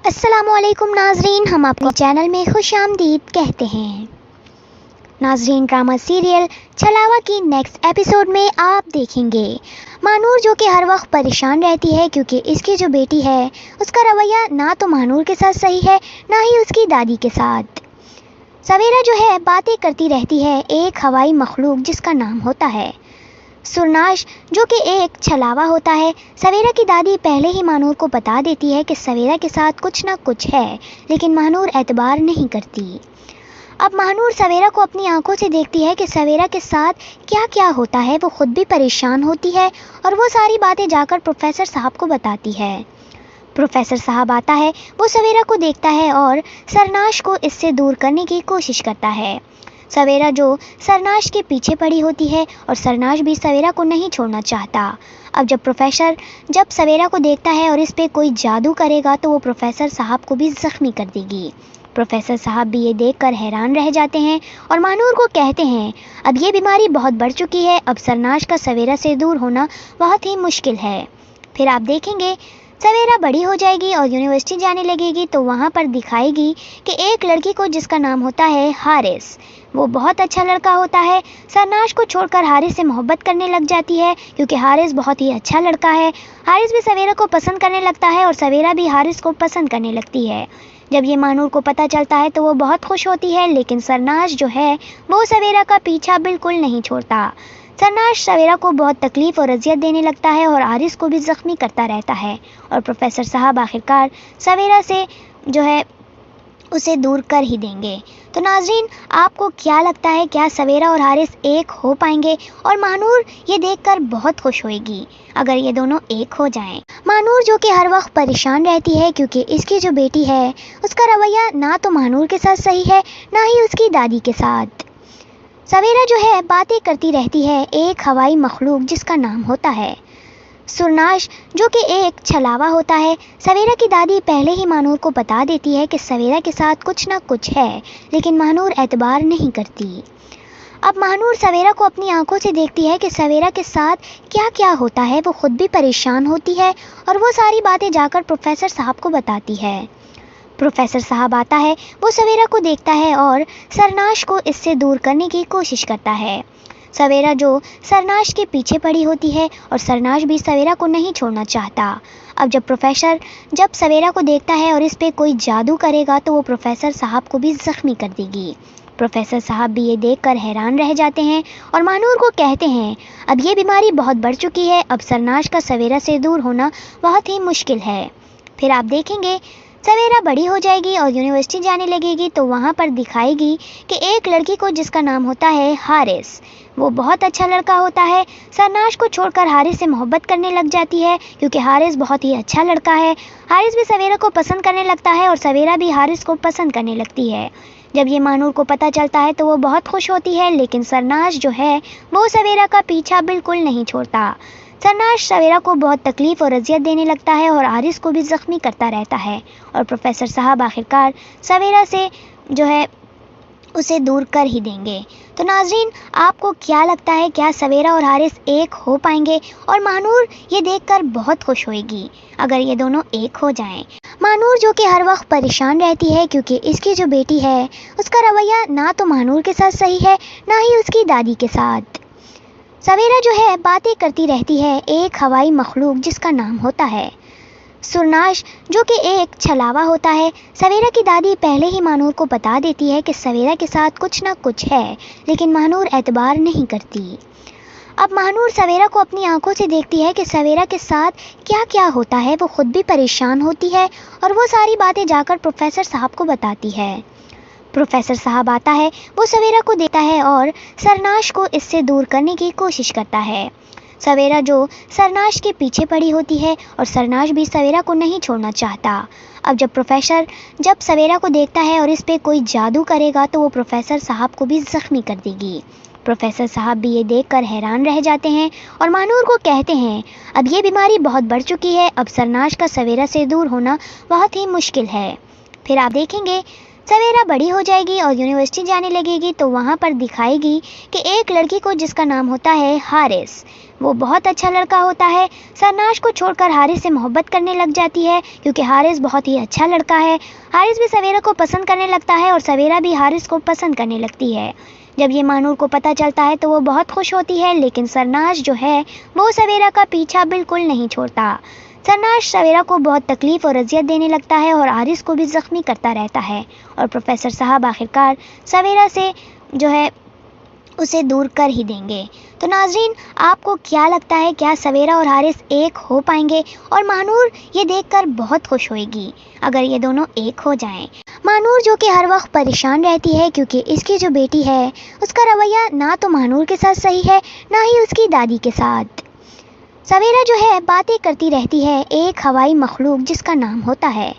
अस्सलामुअलैकुम नाजरीन, हम आपको चैनल में खुश आमदीद कहते हैं। नाजरीन, ड्रामा सीरियल छलावा की नेक्स्ट एपिसोड में आप देखेंगे महानूर जो कि हर वक्त परेशान रहती है क्योंकि इसकी जो बेटी है उसका रवैया ना तो महानूर के साथ सही है ना ही उसकी दादी के साथ। सवेरा जो है बातें करती रहती है एक हवाई मखलूक जिसका नाम होता है सुरनाश, जो कि एक छलावा होता है। सवेरा की दादी पहले ही महानूर को बता देती है कि सवेरा के साथ कुछ ना कुछ है, लेकिन महानूर एतबार नहीं करती। अब महानूर सवेरा को अपनी आंखों से देखती है कि सवेरा के साथ क्या क्या होता है। वो खुद भी परेशान होती है और वो सारी बातें जाकर प्रोफेसर साहब को बताती है। प्रोफेसर साहब आता है, वो सवेरा को देखता है और सरनाश को इससे दूर करने की कोशिश करता है। सवेरा जो सरनाश के पीछे पड़ी होती है और सरनाश भी सवेरा को नहीं छोड़ना चाहता। अब जब प्रोफेसर सवेरा को देखता है और इस पे कोई जादू करेगा तो वो प्रोफेसर साहब को भी ज़ख्मी कर देगी। प्रोफेसर साहब भी ये देखकर हैरान रह जाते हैं और महानूर को कहते हैं, अब ये बीमारी बहुत बढ़ चुकी है, अब सरनाश का सवेरा से दूर होना बहुत ही मुश्किल है। फिर आप देखेंगे सवेरा बड़ी हो जाएगी और यूनिवर्सिटी जाने लगेगी तो वहाँ पर दिखाएगी कि एक लड़की को जिसका नाम होता है हारिस, वो बहुत अच्छा लड़का होता है। सरनाश को छोड़कर हारिस से मोहब्बत करने लग जाती है क्योंकि हारिस बहुत ही अच्छा लड़का है। हारिस भी सवेरा को पसंद करने लगता है और सवेरा भी हारिस को पसंद करने लगती है। जब ये महानूर को पता चलता है तो वो बहुत खुश होती है, लेकिन सरनाश जो है वो सवेरा का पीछा बिल्कुल नहीं छोड़ता। सरनाश सवेरा को बहुत तकलीफ़ और अजियत देने लगता है और हारिस को भी ज़ख्मी करता रहता है और प्रोफेसर साहब आखिरकार सवेरा से जो है उसे दूर कर ही देंगे। तो नाजरीन, आपको क्या लगता है, क्या सवेरा और हारिस एक हो पाएंगे? और महानूर ये देखकर बहुत खुश होएगी अगर ये दोनों एक हो जाएं। महानूर जो कि हर वक्त परेशान रहती है क्योंकि इसकी जो बेटी है उसका रवैया ना तो महानूर के साथ सही है ना ही उसकी दादी के साथ। सवेरा जो है बातें करती रहती है एक हवाई मखलूक जिसका नाम होता है सुरनाश, जो कि एक छलावा होता है। सवेरा की दादी पहले ही महानूर को बता देती है कि सवेरा के साथ कुछ ना कुछ है, लेकिन महानूर एतबार नहीं करती। अब महानूर सवेरा को अपनी आंखों से देखती है कि सवेरा के साथ क्या क्या होता है। वो खुद भी परेशान होती है और वो सारी बातें जाकर प्रोफेसर साहब को बताती है। प्रोफेसर साहब आता है, वो सवेरा को देखता है और सरनाश को इससे दूर करने की कोशिश करता है। सवेरा जो सरनाश के पीछे पड़ी होती है और सरनाश भी सवेरा को नहीं छोड़ना चाहता। अब जब प्रोफेसर सवेरा को देखता है और इस पे कोई जादू करेगा तो वो प्रोफेसर साहब को भी ज़ख्मी कर देगी। प्रोफेसर साहब भी ये देखकर हैरान रह जाते हैं और महानूर को कहते हैं, अब ये बीमारी बहुत बढ़ चुकी है, अब सरनाश का सवेरा से दूर होना बहुत ही मुश्किल है। फिर आप देखेंगे सवेरा बड़ी हो जाएगी और यूनिवर्सिटी जाने लगेगी तो वहाँ पर दिखाएगी कि एक लड़की को जिसका नाम होता है हारिस, वो बहुत अच्छा लड़का होता है। सरनाश को छोड़कर हारिस से मोहब्बत करने लग जाती है क्योंकि हारिस बहुत ही अच्छा लड़का है। हारिस भी सवेरा को पसंद करने लगता है और सवेरा भी हारिस को पसंद करने लगती है। जब ये महानूर को पता चलता है तो वो बहुत खुश होती है, लेकिन सरनाश जो है वो सवेरा का पीछा बिल्कुल नहीं छोड़ता। सरनाश सवेरा को बहुत तकलीफ़ और अजियत देने लगता है और हारिस को भी ज़ख्मी करता रहता है और प्रोफेसर साहब आखिरकार सवेरा से जो है उसे दूर कर ही देंगे। तो नाजरीन, आपको क्या लगता है, क्या सवेरा और हारिस एक हो पाएंगे? और महानूर ये देखकर बहुत खुश होएगी अगर ये दोनों एक हो जाएं। महानूर जो कि हर वक्त परेशान रहती है क्योंकि इसकी जो बेटी है उसका रवैया ना तो महानूर के साथ सही है ना ही उसकी दादी के साथ। सवेरा जो है बातें करती रहती है एक हवाई मखलूक जिसका नाम होता है सुरनाश, जो कि एक छलावा होता है। सवेरा की दादी पहले ही महानूर को बता देती है कि सवेरा के साथ कुछ ना कुछ है, लेकिन महानूर एतबार नहीं करती। अब महानूर सवेरा को अपनी आंखों से देखती है कि सवेरा के साथ क्या क्या होता है। वो खुद भी परेशान होती है और वो सारी बातें जाकर प्रोफेसर साहब को बताती है। प्रोफेसर साहब आता है, वो सवेरा को देखता है और सरनाश को इससे दूर करने की कोशिश करता है। सवेरा जो सरनाश के पीछे पड़ी होती है और सरनाश भी सवेरा को नहीं छोड़ना चाहता। अब जब प्रोफेसर सवेरा को देखता है और इस पे कोई जादू करेगा तो वो प्रोफेसर साहब को भी ज़ख्मी कर देगी। प्रोफेसर साहब भी ये देखकर हैरान रह जाते हैं और महानूर को कहते हैं, अब ये बीमारी बहुत बढ़ चुकी है, अब सरनाश का सवेरा से दूर होना बहुत ही मुश्किल है। फिर आप देखेंगे سویرا بڑی ہو جائے گی اور یونیورسٹی جانے لگے گی تو وہاں پر دکھائے گی کہ ایک لڑکی کو جس کا نام ہوتا ہے حارث، وہ بہت اچھا لڑکا ہوتا ہے۔ سرناش کو چھوڑ کر حارث سے محبت کرنے لگ جاتی ہے کیونکہ حارث بہت ہی اچھا لڑکا ہے۔ حارث بھی سویرا کو پسند کرنے لگتا ہے اور سویرا بھی حارث کو پسند کرنے لگتی ہے۔ جب یہ مانور کو پتہ چلتا ہے تو وہ بہت خوش ہوتی ہے، لیکن سرناش جو ہے وہ سویرا کا پیچھا بالکل نہیں چھوڑتا۔ سرناش سویرا کو بہت تکلیف اور اذیت دینے لگتا ہے اور حارث کو بھی زخمی کرتا رہتا ہے، اور پروفیسر صاحب آخرکار سویرا سے جو ہے اسے دور کر ہی دیں گے۔ تو ناظرین، آپ کو کیا لگتا ہے، کیا سویرا اور حارث ایک ہو پائیں گے؟ اور مانور یہ دیکھ کر بہت خوش ہوئے گی اگر یہ دونوں ایک ہو جائیں۔ مانور جو کہ ہر وقت پریشان رہتی ہے کیونکہ اس کی جو بیٹی ہے اس کا رویہ نہ تو مانور کے ساتھ صحیح ہے نہ ہی اس کی دادی کے ساتھ۔ سویرا جو ہے باتیں کرتی رہتی ہے ایک ہوائی مخلوق جس کا نام ہوتا ہے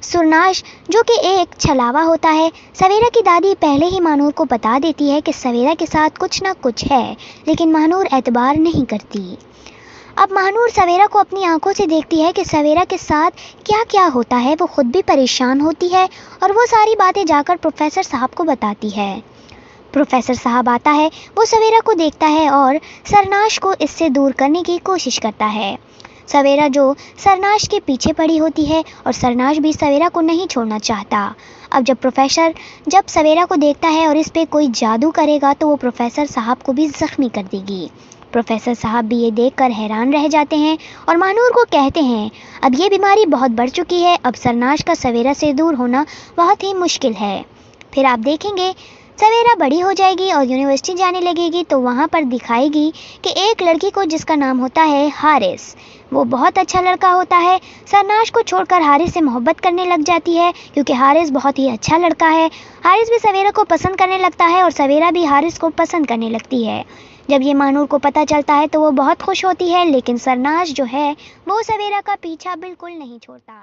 سرناش، جو کہ ایک چھلاوا ہوتا ہے۔ سویرا کی دادی پہلے ہی مانور کو بتا دیتی ہے کہ سویرا کے ساتھ کچھ نہ کچھ ہے، لیکن مانور اعتبار نہیں کرتی۔ اب مانور سویرا کو اپنی آنکھوں سے دیکھتی ہے کہ سویرا کے ساتھ کیا کیا ہوتا ہے، وہ خود بھی پریشان ہوتی ہے اور وہ ساری باتیں جا کر پروفیسر صاحب کو بتاتی ہے۔ پروفیسر صاحب آتا ہے، وہ سویرا کو دیکھتا ہے اور سرناش کو اس سے دور کرنے کی کوشش کرتا ہے۔ سویرا جو سرناش کے پیچھے پڑی ہوتی ہے اور سرناش بھی سویرا کو نہیں چھوڑنا چاہتا۔ اب جب سویرا کو دیکھتا ہے اور اس پہ کوئی جادو کرے گا تو وہ پروفیسر صاحب کو بھی زخمی کر دے گی۔ پروفیسر صاحب بھی یہ دیکھ کر حیران رہ جاتے ہیں اور مانور کو کہتے ہیں اب یہ بیماری بہت بڑھ چکی ہے، اب سرناش کا سویرا سے دور ہونا بہت ہی مشکل ہے۔ پھر آپ دیکھیں گے سویرا بڑی ہو جائے گی اور یونیورسٹی جانے لگے گی تو وہاں پر دکھائے گی کہ ایک لڑکی کو جس کا نام ہوتا ہے حارث، وہ بہت اچھا لڑکا ہوتا ہے۔ سرناش کو چھوڑ کر حارث سے محبت کرنے لگ جاتی ہے کیونکہ حارث بہت ہی اچھا لڑکا ہے۔ حارث بھی سویرا کو پسند کرنے لگتا ہے اور سویرا بھی حارث کو پسند کرنے لگتی ہے۔ جب یہ مانور کو پتہ چلتا ہے تو وہ بہت خوش ہوتی ہے، لیکن سرناش جو ہے وہ سویرا کا پیچھا بالکل نہیں چھوڑتا۔